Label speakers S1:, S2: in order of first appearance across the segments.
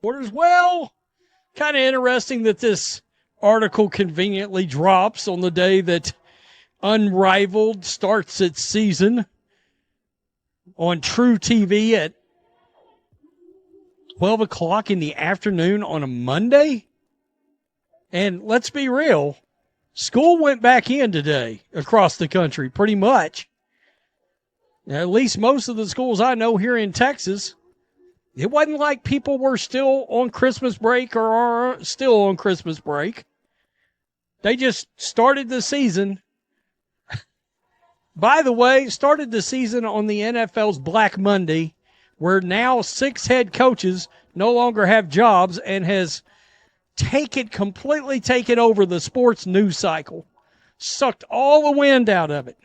S1: Orders. Well, kind of interesting that this article conveniently drops on the day that Unrivaled starts its season on True TV at 12 o'clock in the afternoon on a Monday. And let's be real, school went back in today across the country, pretty much. Now, at least most of the schools I know here in Texas, it wasn't like people were still on Christmas break or are still on Christmas break. They just started the season. By the way, started the season on the NFL's Black Monday, where now 6 head coaches no longer have jobs and has completely taken over the sports news cycle. Sucked all the wind out of it.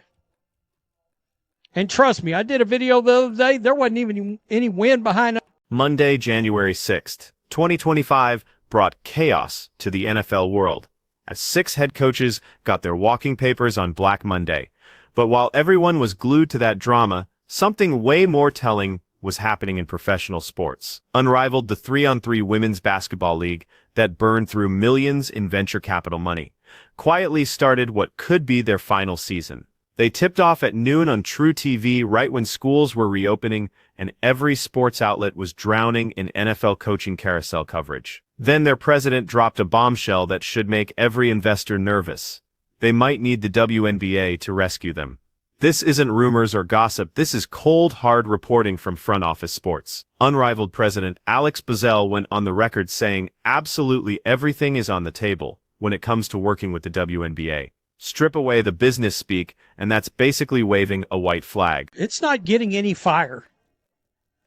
S1: And trust me, I did a video the other day. There wasn't even any wind behind it.
S2: Monday, January 6th, 2025 brought chaos to the NFL world as 6 head coaches got their walking papers on Black Monday. But while everyone was glued to that drama, something way more telling was happening in professional sports. Unrivaled, the 3-on-3 women's basketball league that burned through millions in venture capital money, quietly started what could be their final season. They tipped off at noon on True TV right when schools were reopening and every sports outlet was drowning in NFL coaching carousel coverage. Then their president dropped a bombshell that should make every investor nervous. They might need the WNBA to rescue them. This isn't rumors or gossip, this is cold, hard reporting from front office sports. Unrivaled president Alex Bazell went on the record saying absolutely everything is on the table when it comes to working with the WNBA. Strip away the business speak, and that's basically waving a white flag.
S1: It's not getting any fire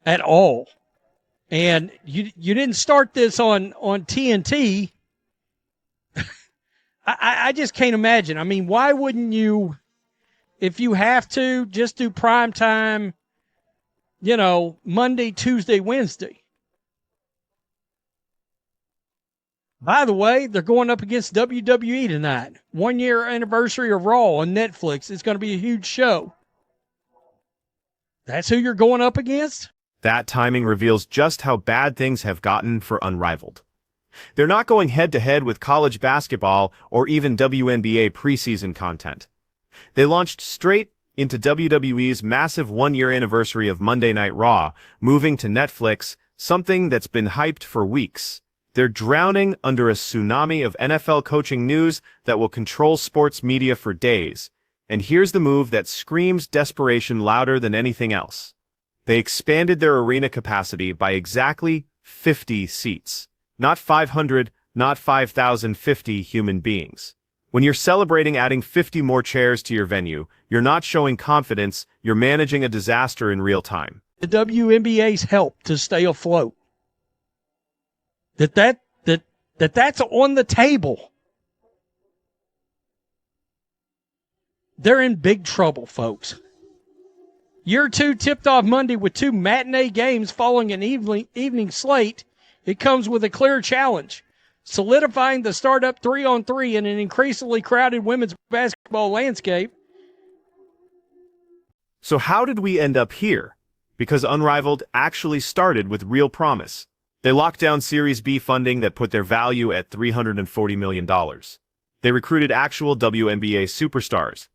S1: at all. And you didn't start this on TNT. I just can't imagine. I mean, why wouldn't you, if you have to, just do prime time, Monday, Tuesday, Wednesday? By the way, they're going up against WWE tonight. 1-year anniversary of Raw on Netflix. It's going to be a huge show. That's who you're going up against?
S2: That timing reveals just how bad things have gotten for Unrivaled. They're not going head-to-head with college basketball or even WNBA preseason content. They launched straight into WWE's massive 1-year anniversary of Monday Night Raw, moving to Netflix, something that's been hyped for weeks. They're drowning under a tsunami of NFL coaching news that will control sports media for days. And here's the move that screams desperation louder than anything else. They expanded their arena capacity by exactly 50 seats. Not 500, not 5,050 human beings. When you're celebrating adding 50 more chairs to your venue, you're not showing confidence, you're managing a disaster in real time.
S1: The WNBA's help to stay afloat. That's on the table. They're in big trouble, folks. Year 2 tipped off Monday with 2 matinee games following an evening slate. It comes with a clear challenge, solidifying the startup 3-on-3 in an increasingly crowded women's basketball landscape.
S2: So how did we end up here? Because Unrivaled actually started with real promise. They locked down Series B funding that put their value at $340 million. They recruited actual WNBA superstars.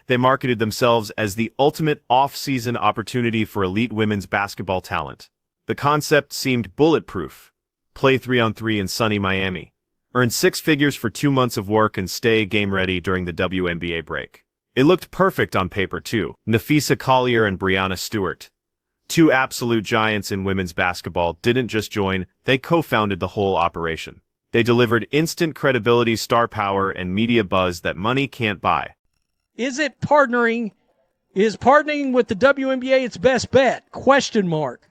S2: They marketed themselves as the ultimate off-season opportunity for elite women's basketball talent. The concept seemed bulletproof. Play 3-on-3 in sunny Miami. Earn 6 figures for 2 months of work and stay game-ready during the WNBA break. It looked perfect on paper, too. Napheesa Collier and Breanna Stewart, 2 absolute giants in women's basketball, didn't just join, they co-founded the whole operation. They delivered instant credibility, star power, and media buzz that money can't buy.
S1: Is partnering with the WNBA its best bet? Question mark.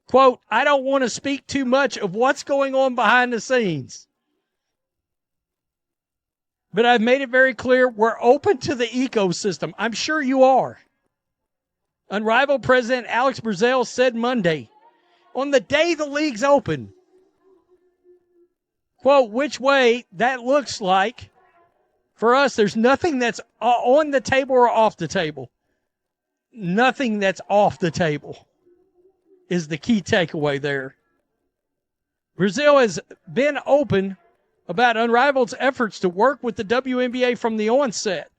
S1: Quote, I don't want to speak too much of what's going on behind the scenes. But I've made it very clear we're open to the ecosystem. I'm sure you are. Unrivaled President Alex Bazell said Monday, on the day the league's open, quote, which way that looks like, for us, there's nothing that's on the table or off the table. Nothing that's off the table is the key takeaway there. Brazil has been open about Unrivaled's efforts to work with the WNBA from the onset.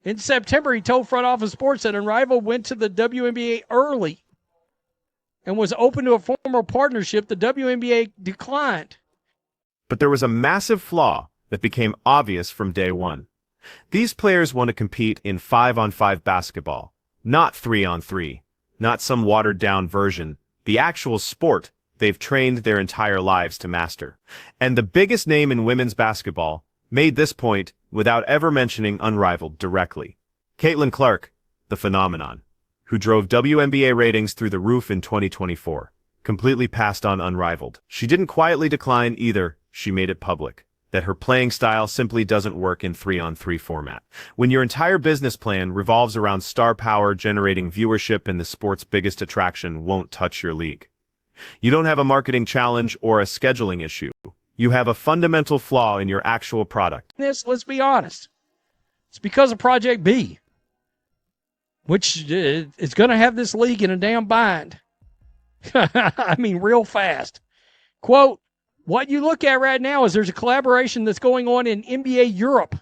S1: In September, he told Front Office Sports that Unrivaled went to the WNBA early and was open to a formal partnership. The WNBA declined.
S2: But there was a massive flaw that became obvious from day one. These players want to compete in 5-on-5 basketball, not 3-on-3, not some watered-down version, the actual sport they've trained their entire lives to master. And the biggest name in women's basketball made this point without ever mentioning Unrivaled directly. Caitlin Clark, the phenomenon, who drove WNBA ratings through the roof in 2024, completely passed on Unrivaled. She didn't quietly decline either, she made it public that her playing style simply doesn't work in 3-on-3 format. When your entire business plan revolves around star power generating viewership and the sport's biggest attraction won't touch your league. You don't have a marketing challenge or a scheduling issue. You have a fundamental flaw in your actual product.
S1: Let's be honest. It's because of Project B, which is going to have this league in a damn bind. I mean, real fast. Quote, what you look at right now is there's a collaboration that's going on in NBA Europe.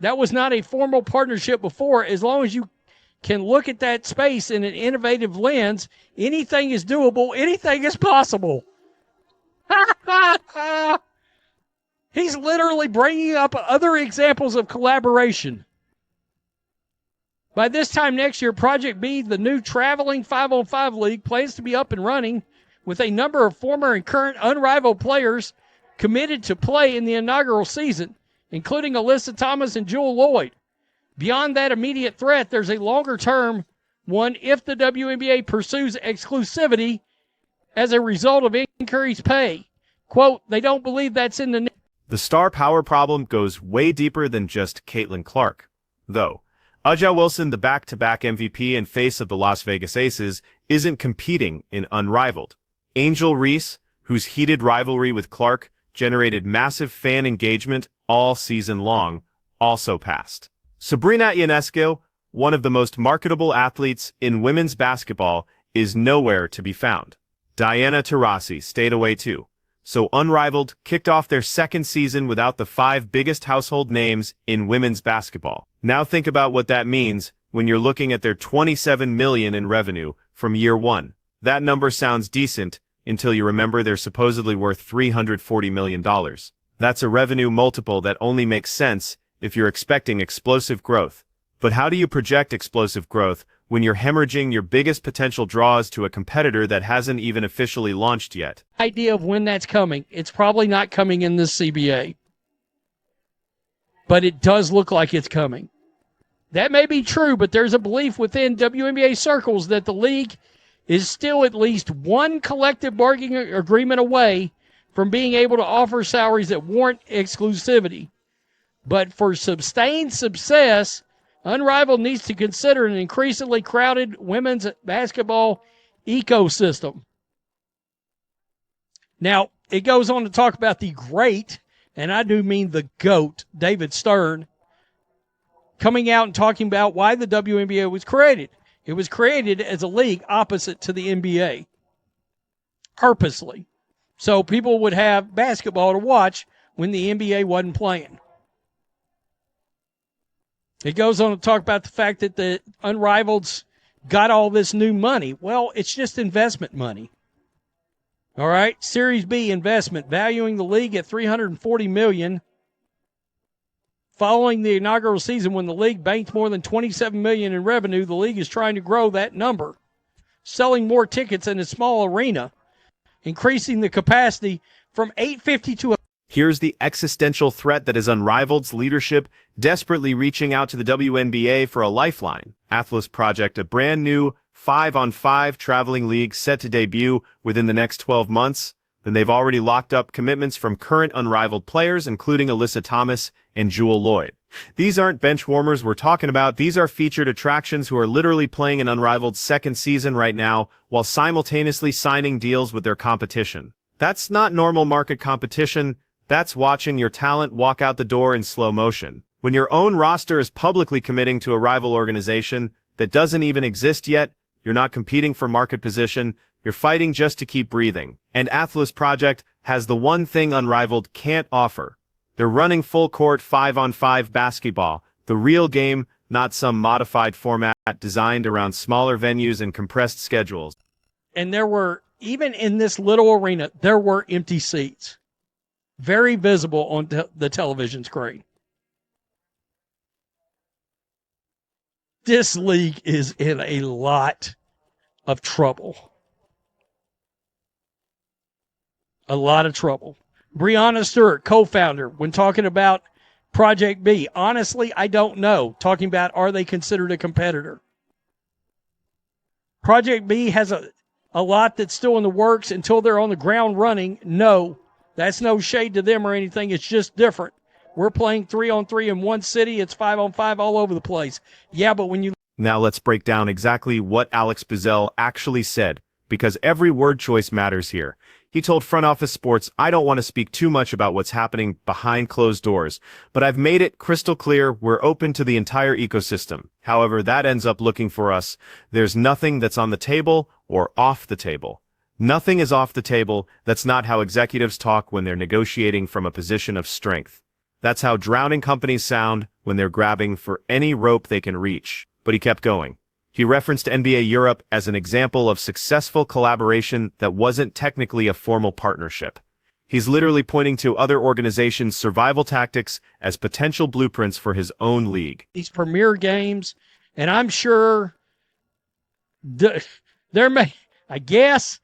S1: That was not a formal partnership before. As long as you can look at that space in an innovative lens, anything is doable, anything is possible. He's literally bringing up other examples of collaboration. By this time next year, Project B, the new traveling 5-on-5 league, plans to be up and running with a number of former and current Unrivaled players committed to play in the inaugural season, including Alyssa Thomas and Jewel Lloyd. Beyond that immediate threat, there's a longer-term one if the WNBA pursues exclusivity as a result of increased pay. Quote, they don't believe that's in the...
S2: The star power problem goes way deeper than just Caitlin Clark, though. A'ja Wilson, the back-to-back MVP and face of the Las Vegas Aces, isn't competing in Unrivaled. Angel Reese, whose heated rivalry with Clark generated massive fan engagement all season long, also passed. Breanna, one of the most marketable athletes in women's basketball, is nowhere to be found. Diana Taurasi stayed away too. So Unrivaled kicked off their second season without the 5 biggest household names in women's basketball. Now think about what that means when you're looking at their $27 million in revenue from year one. That number sounds decent until you remember they're supposedly worth $340 million. That's a revenue multiple that only makes sense if you're expecting explosive growth. But how do you project explosive growth when you're hemorrhaging your biggest potential draws to a competitor that hasn't even officially launched yet?
S1: Idea of when that's coming. It's probably not coming in this CBA. But it does look like it's coming. That may be true, but there's a belief within WNBA circles that the league is still at least one collective bargaining agreement away from being able to offer salaries that warrant exclusivity. But for sustained success, Unrivaled needs to consider an increasingly crowded women's basketball ecosystem. Now, it goes on to talk about the great, and I do mean the GOAT, David Stern, coming out and talking about why the WNBA was created. It was created as a league opposite to the NBA, purposely. So people would have basketball to watch when the NBA wasn't playing. It goes on to talk about the fact that the Unrivaled's got all this new money. Well, it's just investment money. All right, Series B investment, valuing the league at $340 million. Following the inaugural season when the league banked more than $27 million in revenue, the league is trying to grow that number, selling more tickets in a small arena, increasing the capacity from 850 to...
S2: Here's the existential threat that is Unrivaled's leadership desperately reaching out to the WNBA for a lifeline. Athlos project, a brand new 5-on-5 traveling league set to debut within the next 12 months. Then they've already locked up commitments from current Unrivaled players, including Alyssa Thomas and Jewel Lloyd. These aren't bench warmers we're talking about. These are featured attractions who are literally playing in Unrivaled's second season right now while simultaneously signing deals with their competition. That's not normal market competition. That's watching your talent walk out the door in slow motion. When your own roster is publicly committing to a rival organization that doesn't even exist yet, you're not competing for market position, You're fighting just to keep breathing. And Athlos Project has the one thing Unrivaled can't offer. They're running full court 5-on-5 basketball, the real game, not some modified format designed around smaller venues and compressed schedules.
S1: And there were, even in this little arena, there were empty seats. Very visible on the television screen. This league is in a lot of trouble. A lot of trouble. Breanna Stewart, co-founder, when talking about Project B, honestly, I don't know. Talking about, are they considered a competitor? Project B has a lot that's still in the works until they're on the ground running. No, that's no shade to them or anything. It's just different. We're playing 3-on-3 in one city. It's 5-on-5 all over the place. Yeah, but when you...
S2: Now let's break down exactly what Alex Buzzell actually said, because every word choice matters here. He told Front Office Sports, "I don't want to speak too much about what's happening behind closed doors, but I've made it crystal clear we're open to the entire ecosystem. However, that ends up looking for us. There's nothing that's on the table or off the table. Nothing is off the table. That's not how executives talk when they're negotiating from a position of strength. That's how drowning companies sound when they're grabbing for any rope they can reach." But he kept going. He referenced NBA Europe as an example of successful collaboration that wasn't technically a formal partnership. He's literally pointing to other organizations' survival tactics as potential blueprints for his own league.
S1: These premier games, and I'm sure there may, I guess,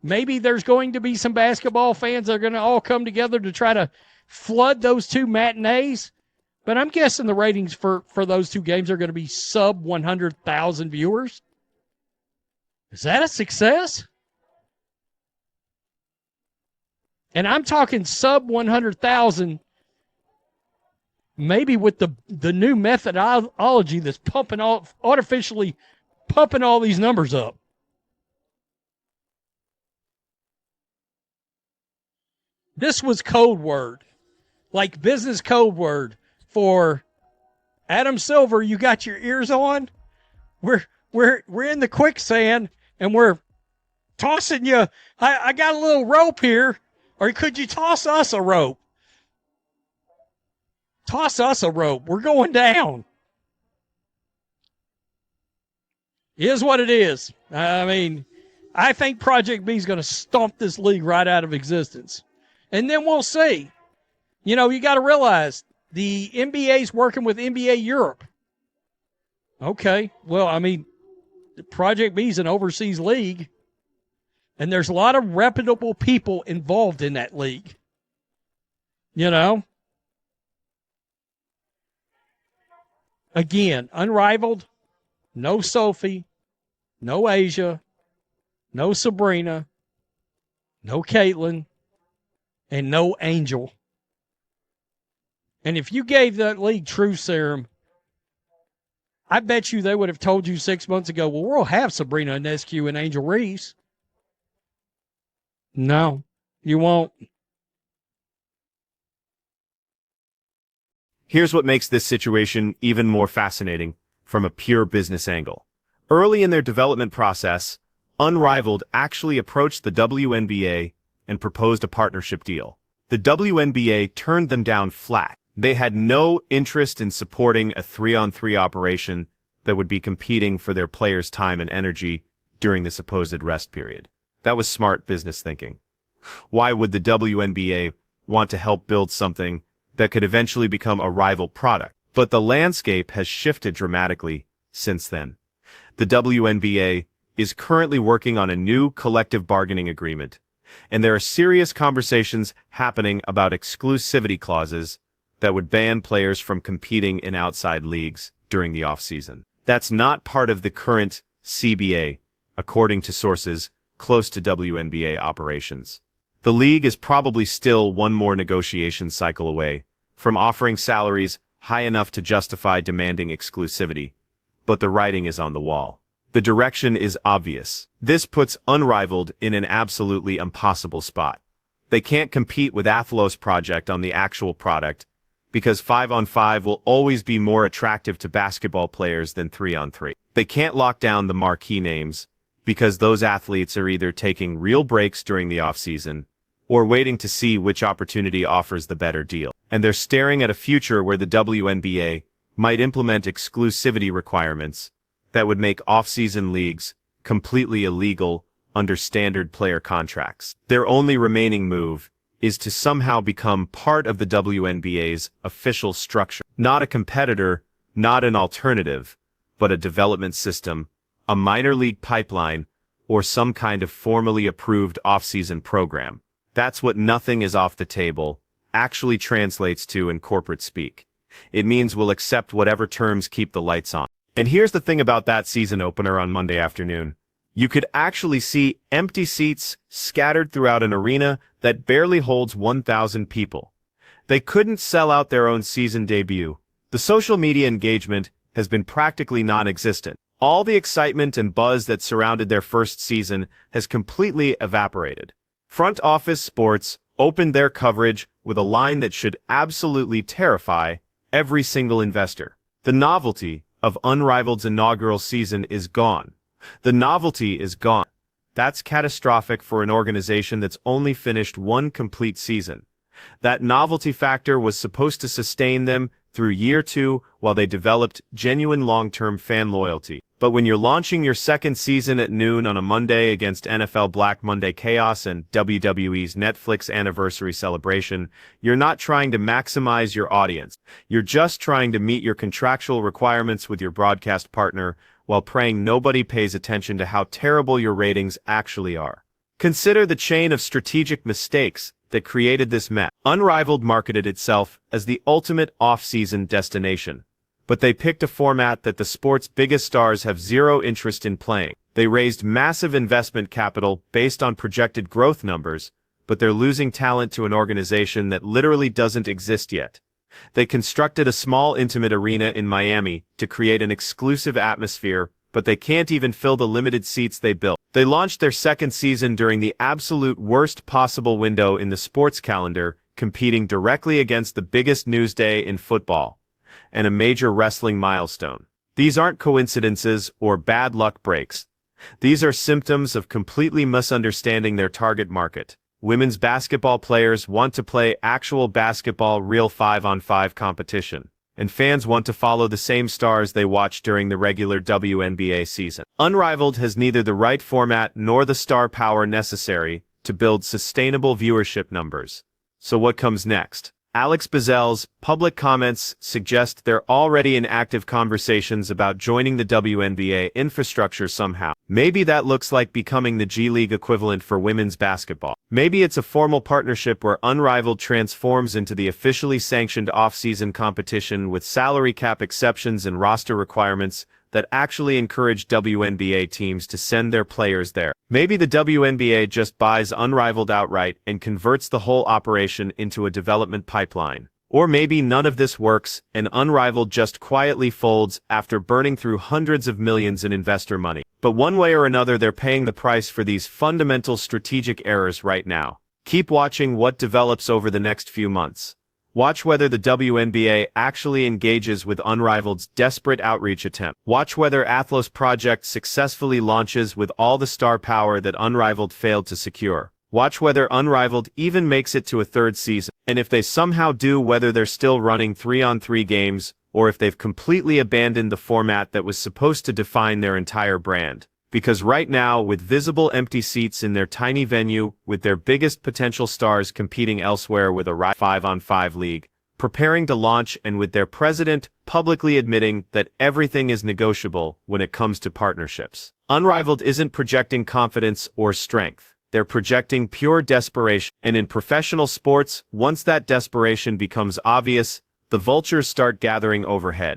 S1: maybe there's going to be some basketball fans that are going to all come together to try to flood those two matinees. But I'm guessing the ratings for those two games are going to be sub 100,000 viewers. Is that a success? And I'm talking sub 100,000, maybe with the new methodology that's artificially pumping all these numbers up. This was code word, like business code word. For Adam Silver, you got your ears on? We're in the quicksand and we're tossing you. I got a little rope here, or could you toss us a rope? Toss us a rope. We're going down. It is what it is. I mean, I think Project B is going to stomp this league right out of existence. And then we'll see. You know, you got to realize the NBA's working with NBA Europe. Okay, well, I mean, Project B is an overseas league, and there's a lot of reputable people involved in that league. You know? Again, Unrivaled, no Sophie, no Asia, no Sabrina, no Caitlin, and no Angel. And if you gave that league truth serum, I bet you they would have told you 6 months ago, well, we'll have Sabrina Ionescu and Angel Reese. No, you won't.
S2: Here's what makes this situation even more fascinating from a pure business angle. Early in their development process, Unrivaled actually approached the WNBA and proposed a partnership deal. The WNBA turned them down flat. They had no interest in supporting a 3-on-3 operation that would be competing for their players' time and energy during the supposed rest period. That was smart business thinking. Why would the WNBA want to help build something that could eventually become a rival product? But the landscape has shifted dramatically since then. The WNBA is currently working on a new collective bargaining agreement, and there are serious conversations happening about exclusivity clauses that would ban players from competing in outside leagues during the offseason. That's not part of the current CBA, according to sources close to WNBA operations. The league is probably still one more negotiation cycle away from offering salaries high enough to justify demanding exclusivity, but the writing is on the wall. The direction is obvious. This puts Unrivaled in an absolutely impossible spot. They can't compete with Athlos Project on the actual product, because 5-on-5 will always be more attractive to basketball players than 3-on-3. They can't lock down the marquee names, because those athletes are either taking real breaks during the offseason or waiting to see which opportunity offers the better deal. And they're staring at a future where the WNBA might implement exclusivity requirements that would make off-season leagues completely illegal under standard player contracts. Their only remaining move is to somehow become part of the WNBA's official structure. Not a competitor, not an alternative, but a development system, a minor league pipeline, or some kind of formally approved off-season program. That's what nothing is off the table actually translates to in corporate speak. It means we'll accept whatever terms keep the lights on. And here's the thing about that season opener on Monday afternoon. You could actually see empty seats scattered throughout an arena that barely holds 1,000 people. They couldn't sell out their own season debut. The social media engagement has been practically non-existent. All the excitement and buzz that surrounded their first season has completely evaporated. Front Office Sports opened their coverage with a line that should absolutely terrify every single investor. The novelty of Unrivaled's inaugural season is gone. The novelty is gone. That's catastrophic for an organization that's only finished one complete season. That novelty factor was supposed to sustain them through year 2 while they developed genuine long-term fan loyalty. But when you're launching your second season at noon on a Monday against NFL Black Monday Chaos and WWE's Netflix anniversary celebration, you're not trying to maximize your audience. You're just trying to meet your contractual requirements with your broadcast partner while praying nobody pays attention to how terrible your ratings actually are. Consider the chain of strategic mistakes that created this mess. Unrivaled marketed itself as the ultimate off-season destination. But they picked a format that the sport's biggest stars have zero interest in playing. They raised massive investment capital based on projected growth numbers, but they're losing talent to an organization that literally doesn't exist yet. They constructed a small intimate arena in Miami to create an exclusive atmosphere, but they can't even fill the limited seats they built. They launched their second season during the absolute worst possible window in the sports calendar, competing directly against the biggest news day in football and a major wrestling milestone. These aren't coincidences or bad luck breaks. These are symptoms of completely misunderstanding their target market. Women's basketball players want to play actual basketball, real 5-on-5 competition, and fans want to follow the same stars they watch during the regular WNBA season. Unrivaled has neither the right format nor the star power necessary to build sustainable viewership numbers. So what comes next? Alex Bazel's public comments suggest they're already in active conversations about joining the WNBA infrastructure somehow. Maybe that looks like becoming the G League equivalent for women's basketball. Maybe it's a formal partnership where Unrivaled transforms into the officially sanctioned off-season competition with salary cap exceptions and roster requirements that actually encourage WNBA teams to send their players there. Maybe the WNBA just buys Unrivaled outright and converts the whole operation into a development pipeline. Or maybe none of this works and Unrivaled just quietly folds after burning through hundreds of millions in investor money. But one way or another, they're paying the price for these fundamental strategic errors right now. Keep watching what develops over the next few months. Watch whether the WNBA actually engages with Unrivaled's desperate outreach attempt. Watch whether Athlos Project successfully launches with all the star power that Unrivaled failed to secure. Watch whether Unrivaled even makes it to a third season. And if they somehow do, whether they're still running 3-on-3 games, or if they've completely abandoned the format that was supposed to define their entire brand. Because right now, with visible empty seats in their tiny venue, with their biggest potential stars competing elsewhere with a 5-on-5 league, preparing to launch, and with their president publicly admitting that everything is negotiable when it comes to partnerships. Unrivaled isn't projecting confidence or strength. They're projecting pure desperation. And in professional sports, once that desperation becomes obvious, the vultures start gathering overhead.